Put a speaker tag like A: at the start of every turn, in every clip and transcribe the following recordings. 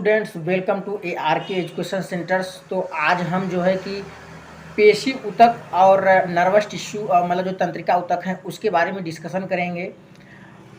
A: Students, welcome to ARK education centres. तो आज हम जो है कि पेशी ऊतक और नर्वस टिश्यू मतलब जो तंत्रिका ऊतक हैं उसके बारे में डिस्कशन करेंगे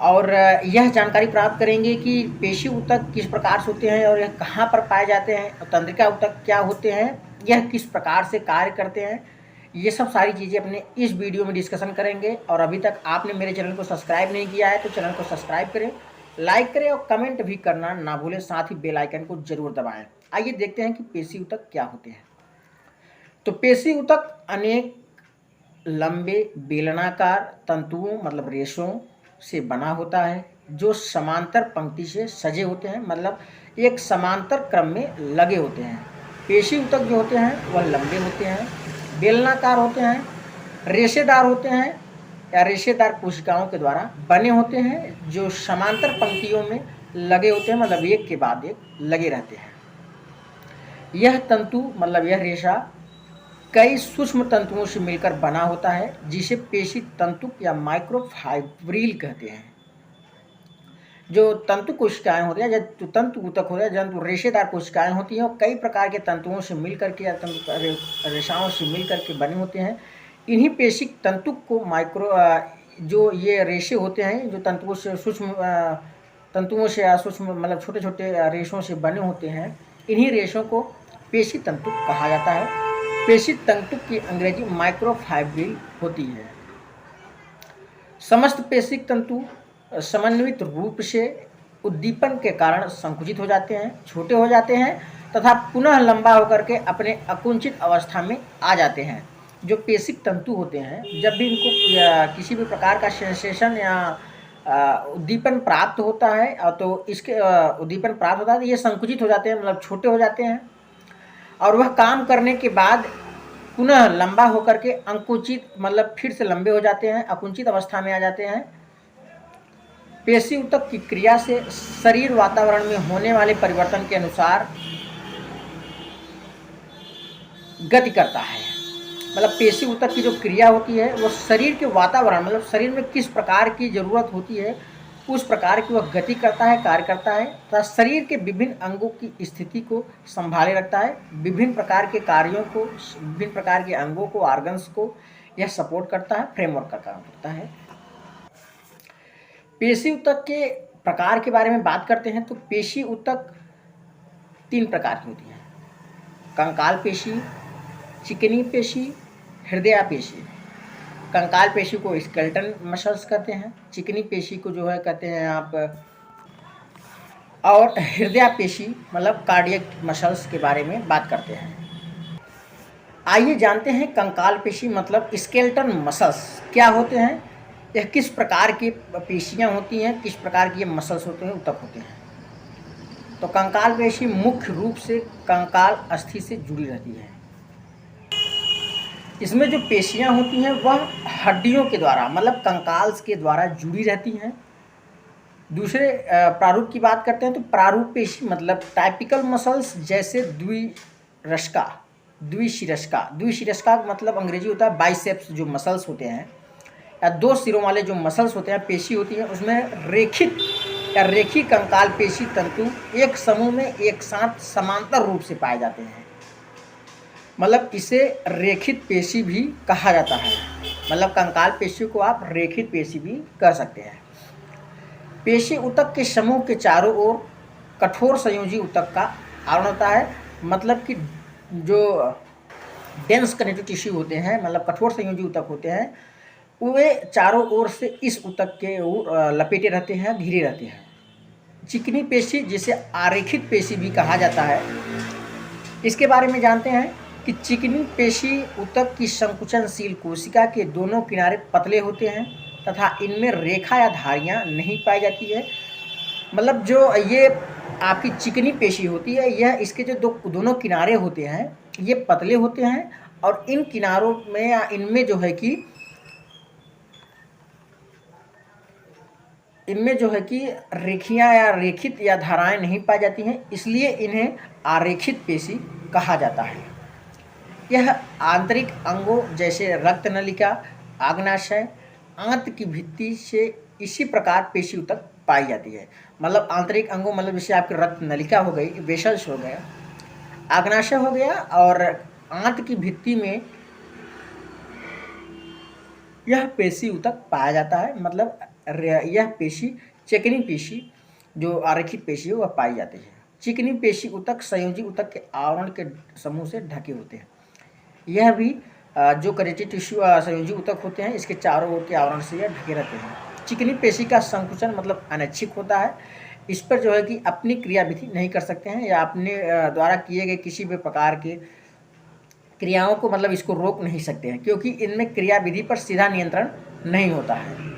A: और यह जानकारी प्राप्त करेंगे कि पेशी ऊतक किस प्रकार से होते हैं और यह कहाँ पर पाए जाते हैं और तंत्रिका ऊतक क्या होते हैं, यह किस प्रकार से कार्य करते हैं। ये सब सारी चीज़ें अपने इस वीडियो में डिस्कशन करेंगे। और अभी तक आपने मेरे चैनल को सब्सक्राइब नहीं किया है तो चैनल को सब्सक्राइब करें, लाइक करें और कमेंट भी करना ना भूलें, साथ ही बेल आइकन को जरूर दबाएं। आइए देखते हैं कि पेशी ऊतक क्या होते हैं। तो पेशी ऊतक अनेक लंबे बेलनाकार तंतुओं मतलब रेशों से बना होता है जो समांतर पंक्ति से सजे होते हैं, मतलब एक समांतर क्रम में लगे होते हैं। पेशी ऊतक जो होते हैं वह लंबे होते हैं, बेलनाकार होते हैं, रेशेदार होते हैं या रेशेदार कोशिकाओं के द्वारा बने होते हैं जो समांतर पंक्तियों में लगे होते हैं, मतलब एक के बाद एक लगे रहते हैं। यह तंतु मतलब यह रेशा कई सूक्ष्म तंतुओं से मिलकर बना होता है जिसे पेशी तंतु या माइक्रोफाइब्रिल कहते हैं। जो तंतु कोशिकाएं होती हैं, जो तंतु ऊतक होते हैं, जंतु रेशेदार कोशिकाएं होती हैं और कई प्रकार के तंतुओं से मिलकर के या रेशाओं से मिलकर के बने होते हैं। इन्हीं पेशी तंतु को जो ये रेशे होते हैं जो तंतुओं से सूक्ष्म तंतुओं से या सूक्ष्म मतलब छोटे छोटे रेशों से बने होते हैं, इन्हीं रेशों को पेशी तंतु कहा जाता है। पेशी तंतु की अंग्रेजी माइक्रोफाइब्रिल होती है। समस्त पेशी तंतु समन्वित रूप से उद्दीपन के कारण संकुचित हो जाते हैं, छोटे हो जाते हैं तथा पुनः लंबा होकर के अपने अकुंचित अवस्था में आ जाते हैं। जो पेशिक तंतु होते हैं जब भी इनको किसी भी प्रकार का सेंसेशन या उद्दीपन प्राप्त होता है तो इसके उद्दीपन प्राप्त होता है तो ये संकुचित हो जाते हैं, मतलब छोटे हो जाते हैं और वह काम करने के बाद पुनः लंबा होकर के अंकुचित मतलब फिर से लंबे हो जाते हैं, अकुंचित अवस्था में आ जाते हैं। पेशी ऊतक की क्रिया से शरीर वातावरण में होने वाले परिवर्तन के अनुसार गति करता है। मतलब पेशी ऊतक की जो क्रिया होती है वो शरीर के वातावरण मतलब शरीर में किस प्रकार की जरूरत होती है उस प्रकार की वह गति करता है, कार्य करता है तथा शरीर के विभिन्न अंगों की स्थिति को संभाले रखता है। विभिन्न प्रकार के कार्यों को, विभिन्न प्रकार के अंगों को, ऑर्गन्स को यह सपोर्ट करता है, फ्रेमवर्क का काम करता है। पेशी ऊतक के प्रकार के बारे में बात करते हैं तो पेशी ऊतक 3 प्रकार की होती हैं: कंकाल पेशी, चिकनी पेशी, हृदय पेशी। कंकाल पेशी को स्केलेटन मसल्स कहते हैं, चिकनी पेशी को जो है कहते हैं आप, और हृदय पेशी मतलब कार्डियक मसल्स के बारे में बात करते हैं। आइए जानते हैं कंकाल पेशी मतलब स्केलेटन मसल्स क्या होते हैं, यह किस प्रकार की पेशियां होती हैं, किस प्रकार के मसल्स होते हैं, ऊतक होते हैं। तो कंकाल पेशी मुख्य रूप से कंकाल अस्थि से जुड़ी रहती है। इसमें जो पेशियां होती हैं वह हड्डियों के द्वारा मतलब कंकाल्स के द्वारा जुड़ी रहती हैं। दूसरे प्रारूप की बात करते हैं तो प्रारूप पेशी मतलब टाइपिकल मसल्स जैसे द्विशिरस्का। द्विशिरस्का मतलब अंग्रेजी होता है बाइसेप्स, जो मसल्स होते हैं या 2 सिरों वाले जो मसल्स होते हैं, पेशी होती हैं, उसमें रेखित या रेखी कंकाल पेशी तंतु एक समूह में एक साथ समांतर रूप से पाए जाते हैं, मतलब इसे रेखित पेशी भी कहा जाता है। मतलब कंकाल पेशी को आप रेखित पेशी भी कह सकते हैं। पेशी ऊतक के समूह के चारों ओर कठोर संयोजी ऊतक का आवरण होता है, मतलब कि जो डेंस कनेक्टिव टिश्यू होते हैं मतलब कठोर संयोजी ऊतक होते हैं, वे चारों ओर से इस ऊतक के लपेटे रहते हैं, घिरे रहते हैं। चिकनी पेशी जिसे आरेखित पेशी भी कहा जाता है, इसके बारे में जानते हैं कि चिकनी पेशी ऊतक की संकुचनशील कोशिका के दोनों किनारे पतले होते हैं तथा इनमें रेखा या धारियां नहीं पाई जाती है। मतलब जो ये आपकी चिकनी पेशी होती है, यह इसके जो दोनों किनारे होते हैं ये पतले होते हैं और इन किनारों में या इनमें जो है कि रेखियां या रेखित या धाराएं नहीं पाई जाती हैं, इसलिए इन्हें आरेखित पेशी कहा जाता है। यह आंतरिक अंगों जैसे रक्त नलिका, आग्नाशय, आंत की भित्ति से इसी प्रकार पेशी ऊतक पाई जाती है। मतलब आंतरिक अंगों मतलब जैसे आपकी रक्त नलिका हो गई, वेसल्स हो गया, आग्नाशय हो गया, और आंत की भित्ति में यह पेशी ऊतक पाया जाता है। मतलब यह पेशी, चिकनी पेशी जो आरेखित पेशी है वह पाई जाती है। चिकनी पेशी ऊतक संयोजी ऊतक के आवरण के समूह से ढके होते हैं। यह भी जो कनेक्टिव टिश्यू संयोजी ऊतक होते हैं, इसके चारों ओर के आवरण से यह ढके रहते हैं। चिकनी पेशी का संकुचन मतलब अनैच्छिक होता है। इस पर जो है कि अपनी क्रियाविधि नहीं कर सकते हैं, या अपने द्वारा किए गए किसी भी प्रकार के क्रियाओं को मतलब इसको रोक नहीं सकते हैं, क्योंकि इनमें क्रियाविधि पर सीधा नियंत्रण नहीं होता है।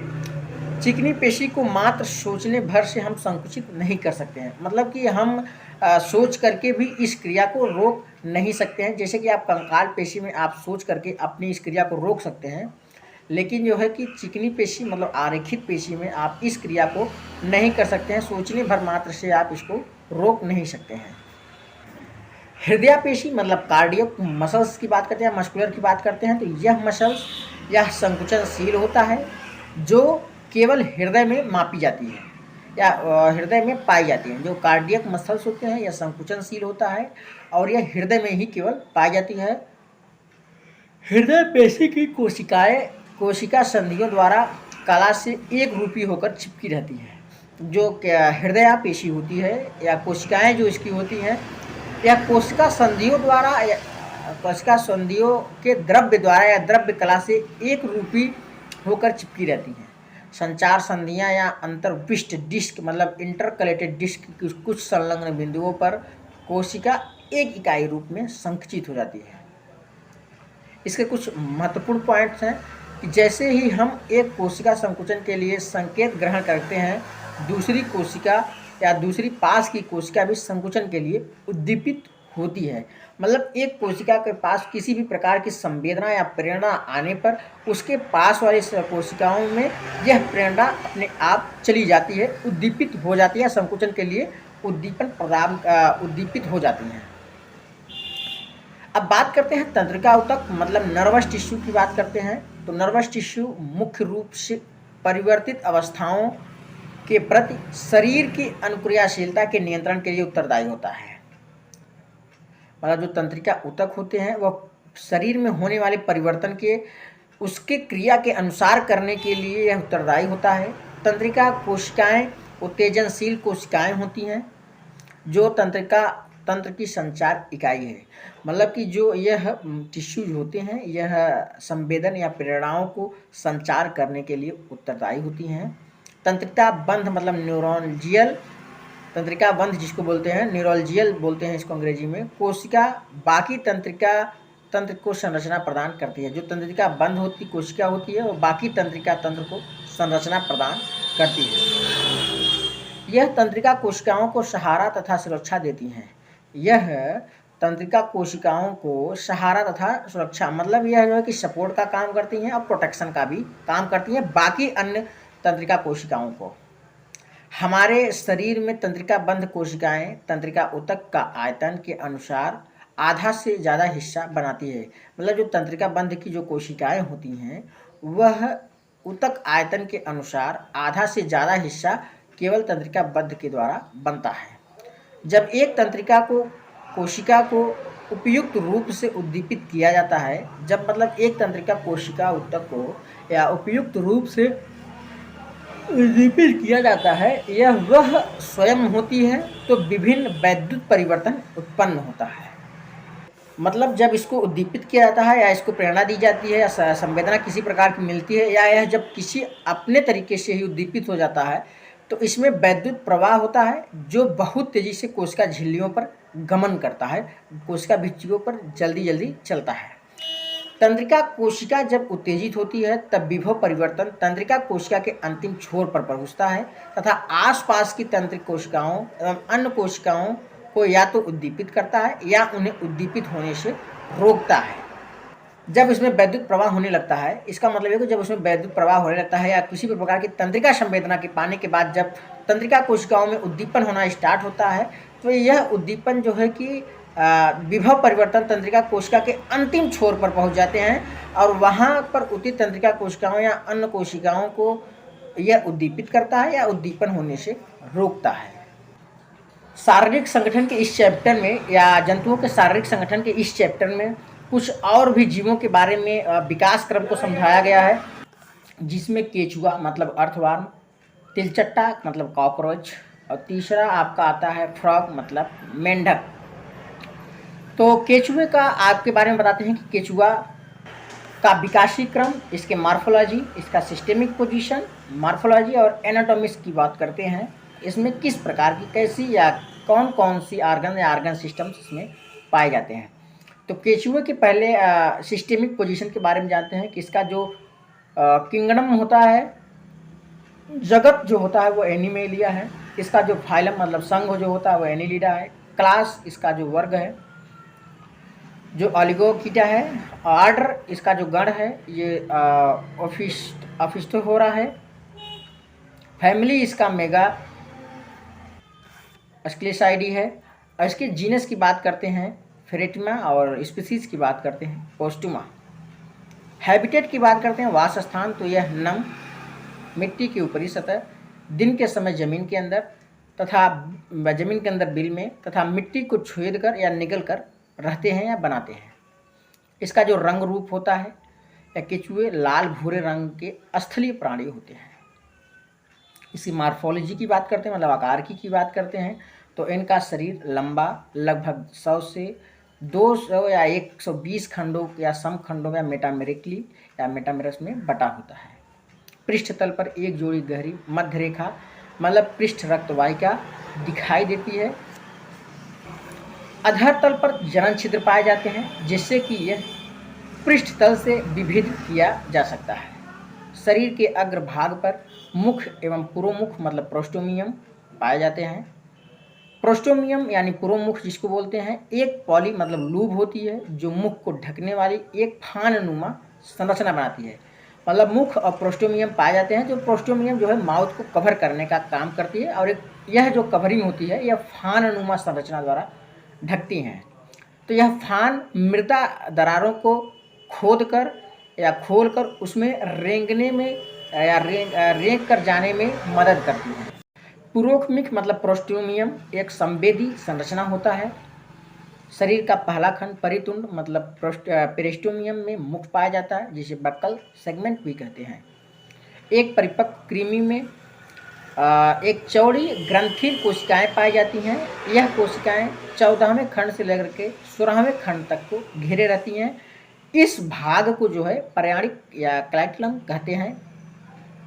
A: चिकनी पेशी को मात्र सोचने भर से हम संकुचित नहीं कर सकते हैं। मतलब कि हम सोच करके भी इस क्रिया को रोक नहीं सकते हैं। जैसे कि आप कंकाल पेशी में आप सोच करके अपनी इस क्रिया को रोक सकते हैं, लेकिन जो है कि चिकनी पेशी मतलब आरेखित पेशी में आप इस क्रिया को नहीं कर सकते हैं। सोचने भर मात्र से आप इसको रोक नहीं सकते हैं। हृदय पेशी मतलब कार्डियक मसल्स की बात करते हैं, मस्कुलर की बात करते हैं, तो यह मसल्स यह संकुचनशील होता है, जो केवल हृदय में मापी जाती है या हृदय में पाई जाती है। जो कार्डियक मसल्स होते हैं यह संकुचनशील होता है और यह हृदय में ही केवल पाई जाती है। हृदय पेशी की कोशिका संधियों द्वारा कला से एक रूपी होकर चिपकी रहती है। जो हृदय पेशी होती है या कोशिकाएं जो इसकी होती हैं, यह कोशिका संधियों द्वारा कोशिका संधियों के द्रव्य द्वारा या द्रव्य कला से एक रूपी होकर चिपकी रहती हैं। संचार संधियां या अंतर्विष्ट डिस्क मतलब इंटरकलेटेड डिस्क की कुछ संलग्न बिंदुओं पर कोशिका एक इकाई रूप में संकुचित हो जाती है। इसके कुछ महत्वपूर्ण पॉइंट्स हैं कि जैसे ही हम एक कोशिका संकुचन के लिए संकेत ग्रहण करते हैं, दूसरी कोशिका या दूसरी पास की कोशिका भी संकुचन के लिए उद्दीपित होती है। मतलब एक कोशिका के पास किसी भी प्रकार की संवेदना या प्रेरणा आने पर उसके पास वाली कोशिकाओं में यह प्रेरणा अपने आप चली जाती है, उद्दीपित हो जाती है, संकुचन के लिए उद्दीपित हो जाती हैं। अब बात करते हैं तंत्रिका ऊतक मतलब नर्वस टिश्यू की बात करते हैं। तो नर्वस टिश्यू मुख्य रूप से परिवर्तित अवस्थाओं के प्रति शरीर की अनुक्रियाशीलता के नियंत्रण के लिए उत्तरदायी होता है। मतलब जो तंत्रिका ऊतक होते हैं वह शरीर में होने वाले परिवर्तन के उसके क्रिया के अनुसार करने के लिए यह उत्तरदायी होता है। तंत्रिका कोशिकाएं उत्तेजनशील कोशिकाएं होती हैं जो तंत्र की संचार इकाई है। मतलब कि जो यह टिश्यूज होते हैं यह संवेदन या प्रेरणाओं को संचार करने के लिए उत्तरदायी होती हैं। तंत्रिका बंध मतलब न्यूरोलजियल तंत्रिका बंध जिसको बोलते हैं, न्यूरोलजियल बोलते हैं इसको अंग्रेजी में, कोशिका बाकी तंत्र को संरचना प्रदान करती है। जो तंत्रिका बंध होती कोशिका होती है वो बाकी तंत्रिका तंत्र को संरचना प्रदान करती है। यह तंत्रिका कोशिकाओं को सहारा तथा सुरक्षा देती हैं। यह तंत्रिका कोशिकाओं को सहारा तथा सुरक्षा मतलब यह जो है कि सपोर्ट का काम करती हैं और प्रोटेक्शन का भी काम करती हैं बाकी अन्य तंत्रिका कोशिकाओं को। हमारे शरीर में तंत्रिका बंध कोशिकाएं तंत्रिका ऊतक का आयतन के अनुसार आधा से ज़्यादा हिस्सा बनाती है। मतलब जो तंत्रिका बंध की जो कोशिकाएं होती हैं वह ऊतक आयतन के अनुसार आधा से ज़्यादा हिस्सा केवल तंत्रिका बंध के द्वारा बनता है। जब एक तंत्रिका कोशिका को उपयुक्त रूप से उद्दीपित किया जाता है, जब मतलब एक तंत्रिका कोशिका ऊतक को या उपयुक्त रूप से उद्दीपित किया जाता है, यह वह स्वयं होती है तो विभिन्न वैद्युत परिवर्तन उत्पन्न होता है। मतलब जब इसको उद्दीपित किया जाता है या इसको प्रेरणा दी जाती है या संवेदना किसी प्रकार की मिलती है या यह जब किसी अपने तरीके से ही उद्दीपित हो जाता है तो इसमें वैद्युत प्रवाह होता है जो बहुत तेजी से कोशिका झिल्लियों पर गमन करता है, कोशिका भित्तियों पर जल्दी जल्दी चलता है। तंत्रिका कोशिका जब उत्तेजित होती है तब विभव परिवर्तन तंत्रिका कोशिका के अंतिम छोर पर पहुंचता है तथा आसपास की तंत्रिक कोशिकाओं एवं अन्य कोशिकाओं को या तो उद्दीपित करता है या उन्हें उद्दीपित होने से रोकता है। जब इसमें वैद्युत प्रवाह होने लगता है, इसका मतलब है कि जब उसमें वैद्युत प्रवाह होने लगता है या किसी भी प्रकार की तंत्रिका संवेदना के पाने के बाद जब तंत्रिका कोशिकाओं में उद्दीपन होना स्टार्ट होता है तो यह उद्दीपन जो है कि विभव परिवर्तन तंत्रिका कोशिका के अंतिम छोर पर पहुंच जाते हैं और वहां पर उचित तंत्रिका कोशिकाओं या अन्य कोशिकाओं को यह उद्दीपित करता है या उद्दीपन होने से रोकता है। शारीरिक संगठन के इस चैप्टर में या जंतुओं के शारीरिक संगठन के इस चैप्टर में कुछ और भी जीवों के बारे में विकास क्रम को समझाया गया है, जिसमें केचुआ मतलब अर्थवर्म, तिलचट्टा मतलब कॉकरोच, और तीसरा आपका आता है फ्रॉग मतलब मेंढक। तो केचुए का आपके बारे में बताते हैं कि केचुआ का विकासीय क्रम, इसके मॉर्फोलॉजी, इसका सिस्टेमिक पोजीशन, मॉर्फोलॉजी और एनाटॉमिक्स की बात करते हैं। इसमें किस प्रकार की कैसी या कौन कौन सी आर्गन या आर्गन सिस्टम्स इसमें पाए जाते हैं। तो केचुए के पहले सिस्टेमिक पोजीशन के बारे में जानते हैं कि इसका जो किंगडम होता है, जगत जो होता है वो एनिमेलिया है। इसका जो फाइलम मतलब संघ जो होता है वो एनिलिडा है। क्लास इसका जो वर्ग है जो ऑलिगोकीटा है। ऑर्डर इसका जो गण है ये ऑफिस्टोफोरा है। फैमिली इसका मेगा स्क्लेसाइडी है। और इसके जीनस की बात करते हैं फेरेटिमा, और स्पीसीज की बात करते हैं पोस्टुमा। हैबिटेट की बात करते हैं वास स्थान, तो यह नम मिट्टी की ऊपरी सतह, दिन के समय जमीन के अंदर तथा जमीन के अंदर बिल में, तथा मिट्टी को छेद कर या निगल कर रहते हैं या बनाते हैं। इसका जो रंग रूप होता है या केचुए लाल भूरे रंग के स्थलीय प्राणी होते हैं। इसकी मार्फोलॉजी की बात करते हैं मतलब आकार की बात करते हैं, तो इनका शरीर लंबा लगभग 100 से 200 या 120 खंडों या समखंडों या मेटामेरिकली या मेटामेरस में बटा होता है। पृष्ठ तल पर एक जोड़ी गहरी मध्य रेखा मतलब पृष्ठ रक्तवाहिका दिखाई देती है। अधर तल पर जनन छिद्र पाए जाते हैं, जिससे कि यह पृष्ठ तल से विभेदित किया जा सकता है। शरीर के अग्रभाग पर मुख एवं पुरोमुख मतलब प्रोस्टोमियम पाए जाते हैं। प्रोस्टोमियम यानी पुरोमुख जिसको बोलते हैं, एक पॉली मतलब लूब होती है जो मुख को ढकने वाली एक फाननुमा संरचना बनाती है। मतलब मुख और प्रोस्टोमियम पाए जाते हैं। जो प्रोस्टोमियम जो है माउथ को कवर करने का काम करती है, और एक यह जो कवरिंग होती है यह फाननुमा संरचना द्वारा ढकती हैं। तो यह फान मृदा दरारों को खोद कर या खोल कर उसमें रेंगने में या रेंग कर जाने में मदद करती है। पुरोखमुख मतलब प्रोस्टोमियम एक संवेदी संरचना होता है। शरीर का पहला खंड परितुंड मतलब पेरिस्टोमियम में मुख पाया जाता है, जिसे बक्कल सेगमेंट भी कहते हैं। एक परिपक्व कृमि में एक चौड़ी ग्रंथिल कोशिकाएं पाई जाती हैं। यह कोशिकाएं 14वें खंड से लेकर के 16वें खंड तक को घेरे रहती हैं। इस भाग को जो है पर्याणिक या क्लैटिलम कहते हैं।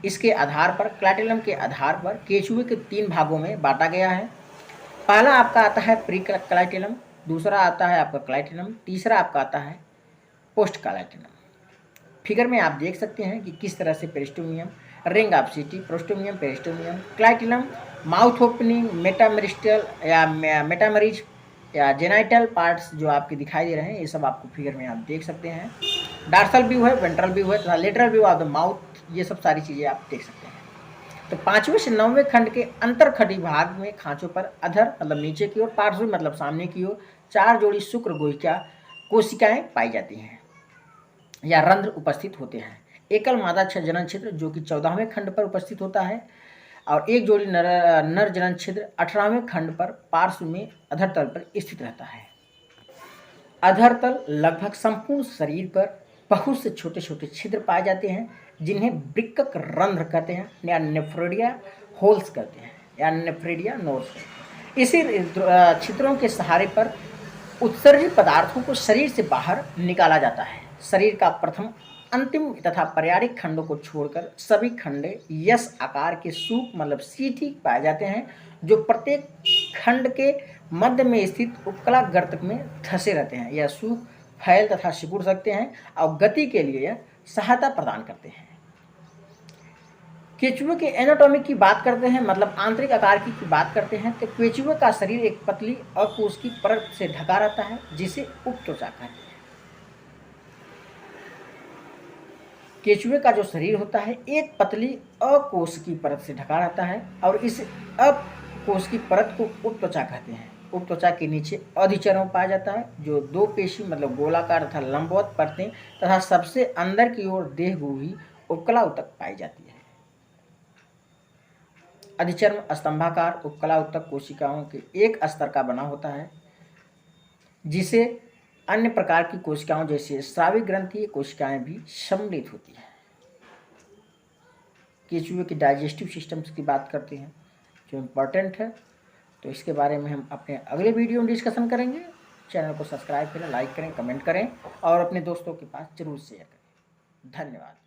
A: इसके आधार पर क्लैटिलम के आधार पर केचुए के 3 भागों में बांटा गया है। पहला आपका आता है प्री क्लैटिलम, दूसरा आता है आपका क्लैटिलम, तीसरा आपका आता है पोस्ट क्लैटिलम। फिगर में आप देख सकते हैं कि किस तरह से peristomium, ring of setae, prostomium, peristomium, clitellum, mouth opening, metamerism या मेटामरीज या जेनाइटल पार्ट्स जो आपके दिखाई दे रहे हैं, ये सब आपको फिगर में आप देख सकते हैं। डार्सल व्यू है, वेंट्रल व्यू है तथा lateral view of the mouth, ये सब सारी चीज़ें आप देख सकते हैं। तो 5वें से 9वें खंड के अंतरखंडी भाग में खांचों पर अधर मतलब नीचे की ओर, पार्श्व मतलब सामने की ओर 4 जोड़ी शुक्र कोशिकाएं पाई जाती हैं या रंध्र उपस्थित होते हैं। एकल मादा जनन छिद्र जो कि 14वें खंड पर उपस्थित होता है, और एक जोड़ी नर जनन छिद्र 18वें खंड पर पार्श्व में अधर तल पर स्थित रहता है। अधर तल लगभग संपूर्ण शरीर पर बहुत से छोटे छोटे छिद्र पाए जाते हैं, जिन्हें वृक्कक रंध्र कहते हैं या नेफ्रोडिया होल्स कहते हैं या नेफ्रेडिया नोड्स। इसी छिद्रों के सहारे पर उत्सर्जित पदार्थों को शरीर से बाहर निकाला जाता है। शरीर का प्रथम, अंतिम तथा पर्यायिक खंडों को छोड़कर सभी खंडे यस आकार के सूप मतलब सीठी पाए जाते हैं, जो प्रत्येक खंड के मध्य में स्थित उपकला गर्त में धंसे रहते हैं। यह सूप फैल तथा सिकुड़ सकते हैं और गति के लिए यह सहायता प्रदान करते हैं। केचुए के एनाटॉमी की बात करते हैं मतलब आंतरिक आकार की बात करते हैं, तो केचुए का शरीर एक पतली अकोशिकीय परत से ढका रहता है, जिसे उपत्वचा कहते हैं। केचुए का जो शरीर होता है एक पतली अकोशिकीय परत से ढका रहता है, और इस अकोशिकीय परत को उपत्वचा कहते हैं। उपत्वचा के नीचे अधिचर्म पाया जाता है, जो 2 पेशी मतलब गोलाकार तथा लंबवत परतें तथा सबसे अंदर की ओर देहगुही उपकला तक पाई जाती है। अधिचर्म स्तंभाकार उपकला उत्तक कोशिकाओं के एक स्तर का बना होता है, जिसे अन्य प्रकार की कोशिकाओं जैसे स्रावी ग्रंथीय कोशिकाएं भी सम्मिलित होती हैं। केंचुए के डाइजेस्टिव सिस्टम्स की बात करते हैं जो इम्पोर्टेंट है, तो इसके बारे में हम अपने अगले वीडियो में डिस्कशन करेंगे। चैनल को सब्सक्राइब करें, लाइक करें, कमेंट करें और अपने दोस्तों के पास जरूर शेयर करें। धन्यवाद।